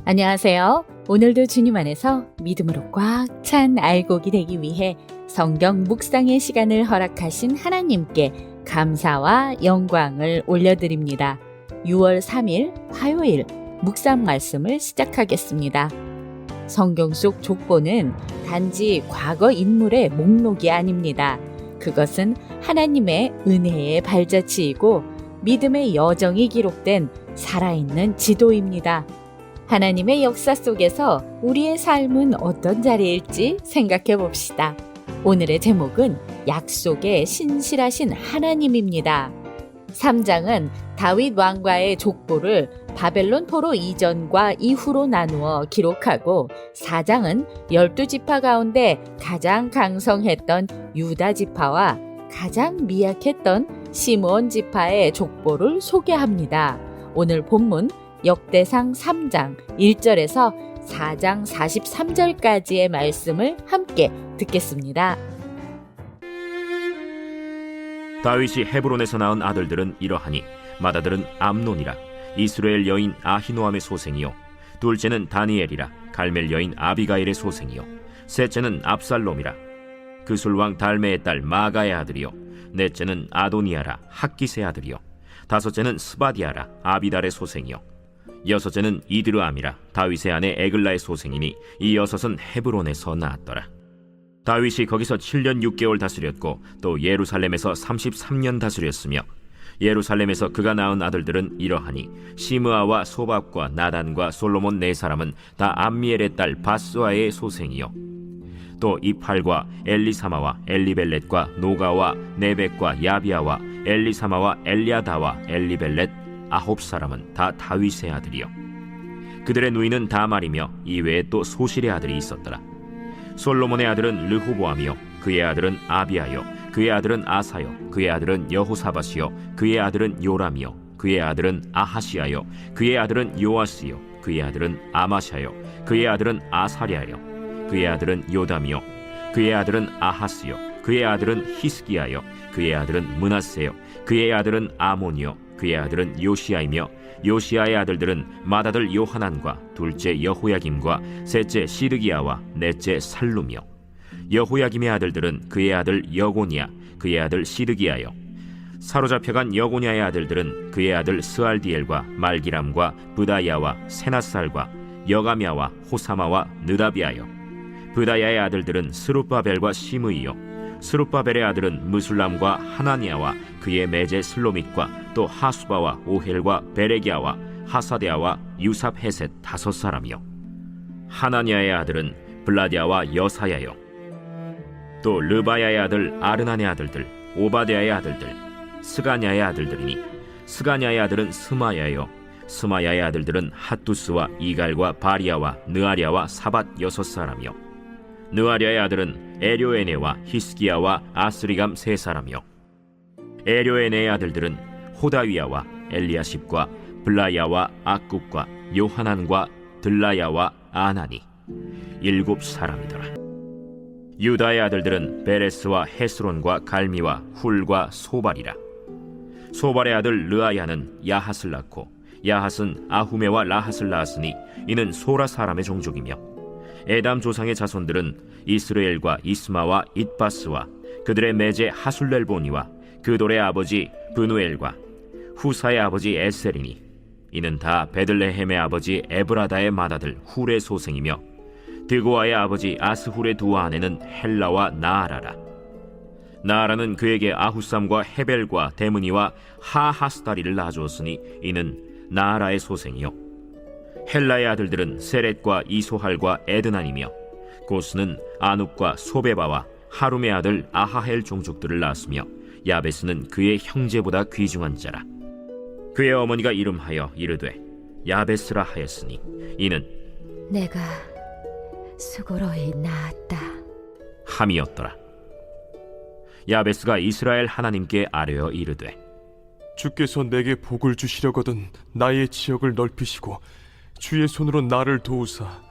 안녕하세요. 오늘도 주님 안에서 믿음으로 꽉 찬 알곡이 되기 위해 성경 묵상의 시간을 허락하신 하나님께 감사와 영광을 올려드립니다. 6월 3일 화요일 묵상 말씀을 시작하겠습니다. 성경 속 족보는 단지 과거 인물의 목록이 아닙니다. 그것은 하나님의 은혜의 발자취이고 믿음의 여정이 기록된 살아있는 지도입니다. 하나님의 역사 속에서 우리의 삶은 어떤 자리일지 생각해 봅시다. 오늘의 제목은 약속의 신실하신 하나님입니다. 3장은 다윗 왕과의 족보를 바벨론 포로 이전과 이후로 나누어 기록하고 4장은 12지파 가운데 가장 강성했던 유다 지파와 가장 미약했던 시므온 지파의 족보를 소개합니다. 오늘 본문 역대상 3장 1절에서 4장 43절까지의 말씀을 함께 듣겠습니다. 다윗이 헤브론에서 낳은 아들들은 이러하니 맏아들은 암논이라 이스라엘 여인 아히노암의 소생이요 둘째는 다니엘이라 갈멜 여인 아비가일의 소생이요 셋째는 압살롬이라 그술왕 달메의 딸 마가의 아들이요 넷째는 아도니아라 학기스의 아들이요 다섯째는 스바디아라 아비달의 소생이요 여섯째는 이드르암이라 다윗의 아내 에글라의 소생이니 이 여섯은 헤브론에서 낳았더라. 다윗이 거기서 7년 6개월 다스렸고 또 예루살렘에서 33년 다스렸으며 예루살렘에서 그가 낳은 아들들은 이러하니 시므아와 소밥과 나단과 솔로몬 네 사람은 다 암미엘의 딸 바스와의 소생이요 또 이팔과 엘리사마와 엘리벨렛과 노가와 네벡과 야비아와 엘리사마와 엘리아다와 엘리벨렛 9사람은 다 다윗의 아들이요 그들의 누이는 다말이며 이외에 또 소실의 아들이 있었더라. 솔로몬의 아들은 르호보암이요 그의 아들은 아비아요 그의 아들은 아사요 그의 아들은 여호사밧이요 그의 아들은 요람이요 그의 아들은 아하시아요 그의 아들은 요아스요 그의 아들은 아마샤요 그의 아들은 아사랴요 그의 아들은 요담이요 그의 아들은 아하스요 그의 아들은 히스기야요 그의 아들은 므낫세요 그의 아들은 아몬이요 그의 아들은 요시야이며 요시야의 아들들은 맏아들 요하난과 둘째 여호야김과 셋째 시드기야와 넷째 살룸이요 여호야김의 아들들은 그의 아들 여고니야 그의 아들 시드기야요 사로잡혀간 여고니야의 아들들은 그의 아들 스알디엘과 말기람과 브다야와 세나살과 여가미야와 호사마와 느다비아요 브다야의 아들들은 스룹바벨과 시므이요 스룹바벨의 아들은 무술람과 하나니아와 그의 매제 슬로밋과 또 하수바와 오헬과 베레기야와 하사데아와 유삽헤셋 5사람이요 하나니아의 아들은 블라디아와 여사야요 또 르바야의 아들 아르난의 아들들 오바데아의 아들들 스가냐의 아들들이니 스가냐의 아들은 스마야요 스마야의 아들들은 핫두스와 이갈과 바리아와 느아랴와 사밧 6사람이요 느아랴의 아들은 에료에네와 히스기야와 아스리감 3사람이요 에료에네의 아들들은 호다위야와 엘리야십과 블라야와 악굽과 요하난과 들라야와 아나니 7사람이더라. 유다의 아들들은 베레스와 헤스론과 갈미와 훌과 소발이라. 소발의 아들 르아야는 야핫을 낳고 야핫은 아후메와 라핫을 낳았으니 이는 소라 사람의 종족이며 에담 조상의 자손들은 이스라엘과 이스마와 잇바스와 그들의 매제 하술렐보니와 그돌의 아버지 브누엘과 후사의 아버지 에셀이니 이는 다 베들레헴의 아버지 에브라다의 맏아들 훌의 소생이며 드고아의 아버지 아스훌의 두 아내는 헬라와 나아라라. 나아라는 그에게 아후삼과 헤벨과 데므니와 하하스다리를 낳아주었으니 이는 나아라의 소생이요 헬라의 아들들은 세렛과 이소할과 에드난이며 고스는 아눕과 소베바와 하룸의 아들 아하헬 종족들을 낳았으며 야베스는 그의 형제보다 귀중한 자라. 그의 어머니가 이름하여 이르되 야베스라 하였으니 이는 내가 수고로이 낳았다 함이었더라. 야베스가 이스라엘 하나님께 아뢰어 이르되 주께서 내게 복을 주시려거든 나의 지역을 넓히시고 주의 손으로 나를 도우사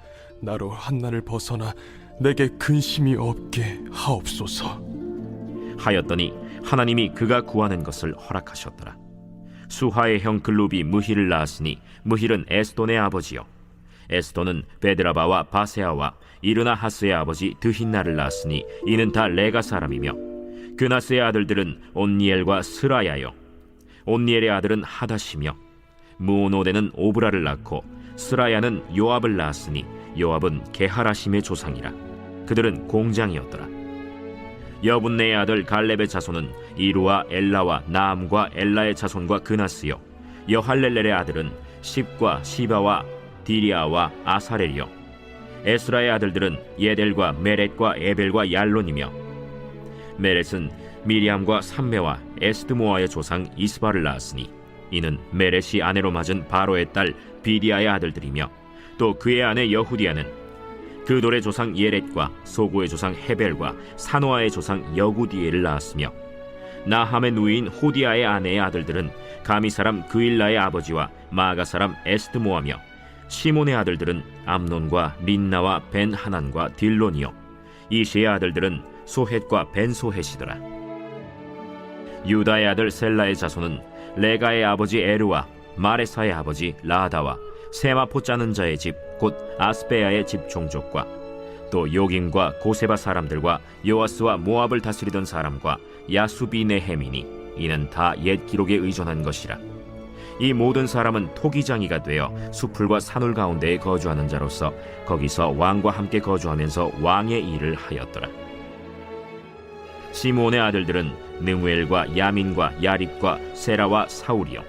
나로 한난을 벗어나 내게 근심이 없게 하옵소서 하였더니 하나님이 그가 구하는 것을 허락하셨더라. 수하의 형 글룹이 무힐을 낳았으니 무힐은 에스돈의 아버지요. 에스돈은 베드라바와 바세아와 이르나하스의 아버지 드힌나를 낳았으니 이는 다 레가 사람이며 그나스의 아들들은 온니엘과 스라야요. 온니엘의 아들은 하닷이며 무오노데는 오브라를 낳고 스라야는 요압을 낳았으니 요압은 게하라심의 조상이라. 그들은 공장이었더라. 여분네의 아들 갈렙의 자손은 이루와 엘라와 나암과 엘라의 자손과 그나스요. 여할렐렐의 아들은 십과 시바와 디리아와 아사렐이요. 에스라의 아들들은 예델과 메렛과 에벨과 얄론이며 메렛은 미리암과 삼메와 에스드모아의 조상 이스바를 낳았으니 이는 메렛이 아내로 맞은 바로의 딸 비디아의 아들들이며 또 그의 아내 여후디아는 그돌의 조상 예렛과 소구의 조상 헤벨과 사노아의 조상 여구디엘을 낳았으며 나함의 누이인 호디아의 아내의 아들들은 가미 사람 그일라의 아버지와 마가 사람 에스드모아며 시몬의 아들들은 암논과 린나와 벤하난과 딜론이요. 이시의 아들들은 소헷과 벤소헷이더라. 유다의 아들 셀라의 자손은 레가의 아버지 에르와 마레사의 아버지 라다와 세마포 짜는 자의 집 곧 아스베야의 집 종족과 또 요김과 고세바 사람들과 요아스와 모압을 다스리던 사람과 야수비네헤미니 이는 다 옛 기록에 의존한 것이라. 이 모든 사람은 토기장이가 되어 수풀과 산울 가운데에 거주하는 자로서 거기서 왕과 함께 거주하면서 왕의 일을 하였더라. 시므온의 아들들은 느무엘과 야민과 야립과 세라와 사울이요.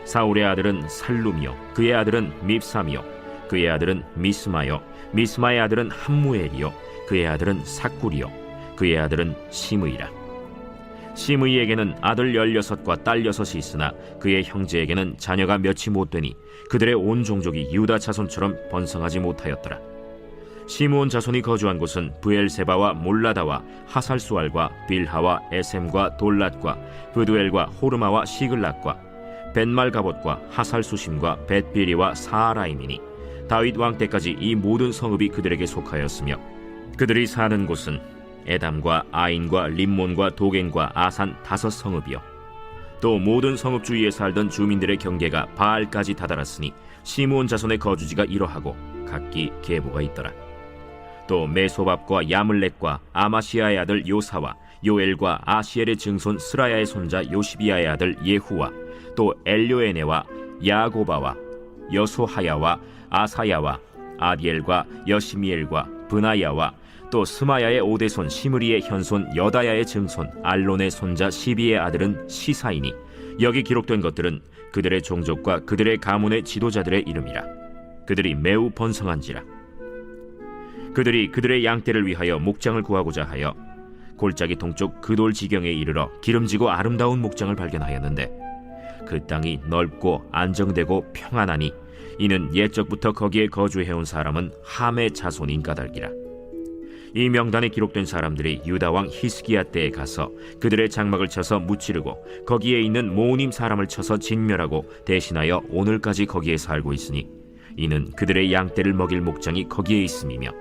사울의 아들은 살룸이요. 그의 아들은 밉삼이요. 그의 아들은 미스마요. 미스마의 아들은 함무엘이요. 그의 아들은 삭굴이요. 그의 아들은 시므이라. 시므이에게는 아들 16과 딸 6이 있으나 그의 형제에게는 자녀가 몇이 못되니 그들의 온 종족이 유다 자손처럼 번성하지 못하였더라. 시므온 자손이 거주한 곳은 브엘세바와 몰라다와 하살수알과 빌하와 에셈과 돌랏과 브두엘과 호르마와 시글락과 벤말가봇과 하살수심과 벳비리와 사하라임이니 다윗 왕 때까지 이 모든 성읍이 그들에게 속하였으며 그들이 사는 곳은 에담과 아인과 림몬과 도겐과 아산 5성읍이요. 또 모든 성읍 주위에 살던 주민들의 경계가 바알까지 다다랐으니 시므온 자손의 거주지가 이러하고 각기 계보가 있더라. 또 메소밥과 야물렉과 아마시아의 아들 요사와 요엘과 아시엘의 증손 스라야의 손자 요시비아의 아들 예후와 또 엘료에네와 야고바와 여소하야와 아사야와 아디엘과 여시미엘과 브나야와 또 스마야의 오대손 시므리의 현손 여다야의 증손 알론의 손자 시비의 아들은 시사이니 여기 기록된 것들은 그들의 종족과 그들의 가문의 지도자들의 이름이라. 그들이 매우 번성한지라. 그들이 그들의 양떼를 위하여 목장을 구하고자 하여 골짜기 동쪽 그돌 지경에 이르러 기름지고 아름다운 목장을 발견하였는데 그 땅이 넓고 안정되고 평안하니 이는 옛적부터 거기에 거주해온 사람은 함의 자손인 까닭이라. 이 명단에 기록된 사람들이 유다 왕 히스기야 때에 가서 그들의 장막을 쳐서 무찌르고 거기에 있는 모우님 사람을 쳐서 진멸하고 대신하여 오늘까지 거기에 살고 있으니 이는 그들의 양떼를 먹일 목장이 거기에 있음이며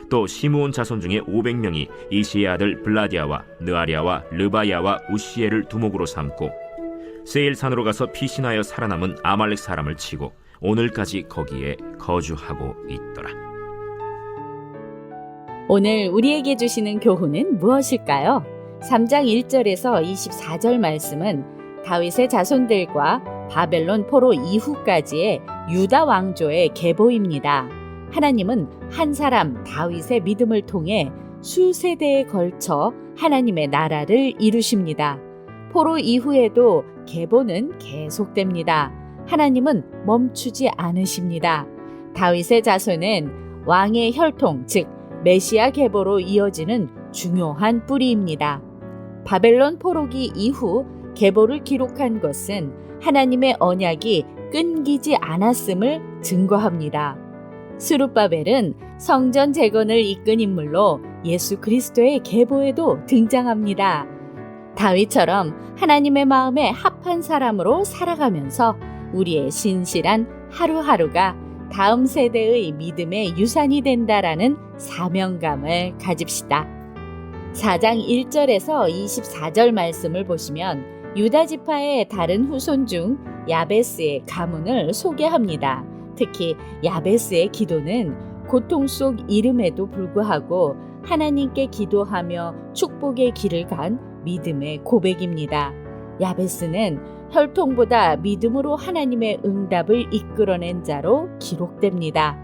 또 시므온 자손 중에 500명이 이시의 아들 블라디아와 느아리아와 르바야와 우시엘을 두목으로 삼고 세일산으로 가서 피신하여 살아남은 아말렉 사람을 치고 오늘까지 거기에 거주하고 있더라. 오늘 우리에게 주시는 교훈은 무엇일까요? 3장 1절에서 24절 말씀은 다윗의 자손들과 바벨론 포로 이후까지의 유다 왕조의 계보입니다. 하나님은 한 사람 다윗의 믿음을 통해 수세대에 걸쳐 하나님의 나라를 이루십니다. 포로 이후에도 계보는 계속됩니다. 하나님은 멈추지 않으십니다. 다윗의 자손은 왕의 혈통, 즉 메시아 계보로 이어지는 중요한 뿌리입니다. 바벨론 포로기 이후 계보를 기록한 것은 하나님의 언약이 끊기지 않았음을 증거합니다. 스룹바벨은 성전 재건을 이끈 인물로 예수 그리스도의 계보에도 등장합니다. 다윗처럼 하나님의 마음에 합한 사람으로 살아가면서 우리의 신실한 하루하루가 다음 세대의 믿음의 유산이 된다라는 사명감을 가집시다. 4장 1절에서 24절 말씀을 보시면 유다 지파의 다른 후손 중 야베스의 가문을 소개합니다. 특히 야베스의 기도는 고통 속 이름에도 불구하고 하나님께 기도하며 축복의 길을 간 믿음의 고백입니다. 야베스는 혈통보다 믿음으로 하나님의 응답을 이끌어낸 자로 기록됩니다.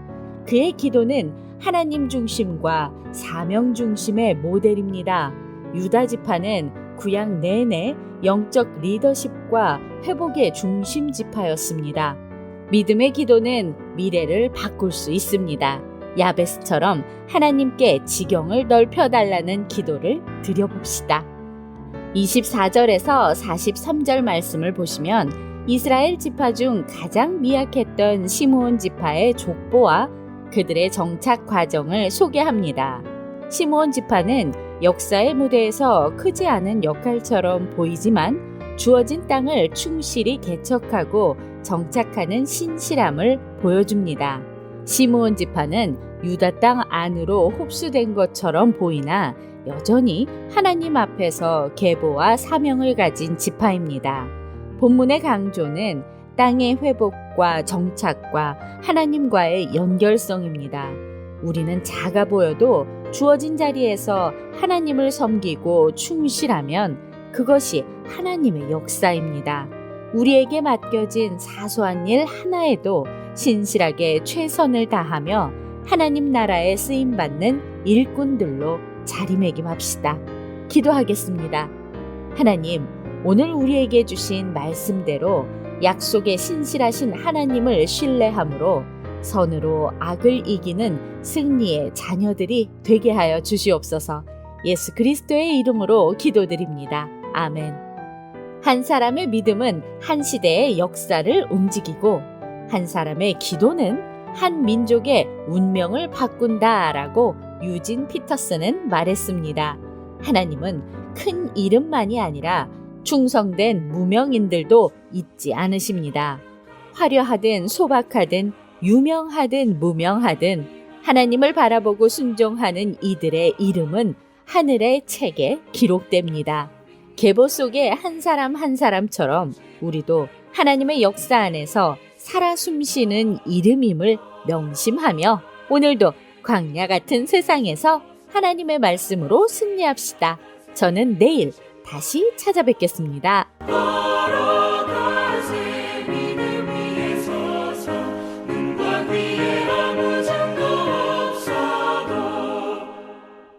그의 기도는 하나님 중심과 사명 중심의 모델입니다. 유다 지파는 구약 내내 영적 리더십과 회복의 중심 지파였습니다. 믿음의 기도는 미래를 바꿀 수 있습니다. 야베스처럼 하나님께 지경을 넓혀달라는 기도를 드려봅시다. 24절에서 43절 말씀을 보시면 이스라엘 지파 중 가장 미약했던 시므온 지파의 족보와 그들의 정착 과정을 소개합니다. 시므온 지파는 역사의 무대에서 크지 않은 역할처럼 보이지만 주어진 땅을 충실히 개척하고 정착하는 신실함을 보여줍니다. 시므온 지파는 유다 땅 안으로 흡수된 것처럼 보이나 여전히 하나님 앞에서 계보와 사명을 가진 지파입니다. 본문의 강조는 땅의 회복과 정착과 하나님과의 연결성입니다. 우리는 작아 보여도 주어진 자리에서 하나님을 섬기고 충실하면 그것이 하나님의 역사입니다. 우리에게 맡겨진 사소한 일 하나에도 신실하게 최선을 다하며 하나님 나라에 쓰임받는 일꾼들로 자리매김합시다. 기도하겠습니다. 하나님, 오늘 우리에게 주신 말씀대로 약속에 신실하신 하나님을 신뢰함으로 선으로 악을 이기는 승리의 자녀들이 되게 하여 주시옵소서. 예수 그리스도의 이름으로 기도드립니다. 아멘. 한 사람의 믿음은 한 시대의 역사를 움직이고 한 사람의 기도는 한 민족의 운명을 바꾼다라고 유진 피터슨은 말했습니다. 하나님은 큰 이름만이 아니라 충성된 무명인들도 잊지 않으십니다. 화려하든 소박하든 유명하든 무명하든 하나님을 바라보고 순종하는 이들의 이름은 하늘의 책에 기록됩니다. 계보 속의 한 사람 한 사람처럼 우리도 하나님의 역사 안에서 살아 숨쉬는 이름임을 명심하며 오늘도 광야 같은 세상에서 하나님의 말씀으로 승리합시다. 저는 내일 다시 찾아뵙겠습니다.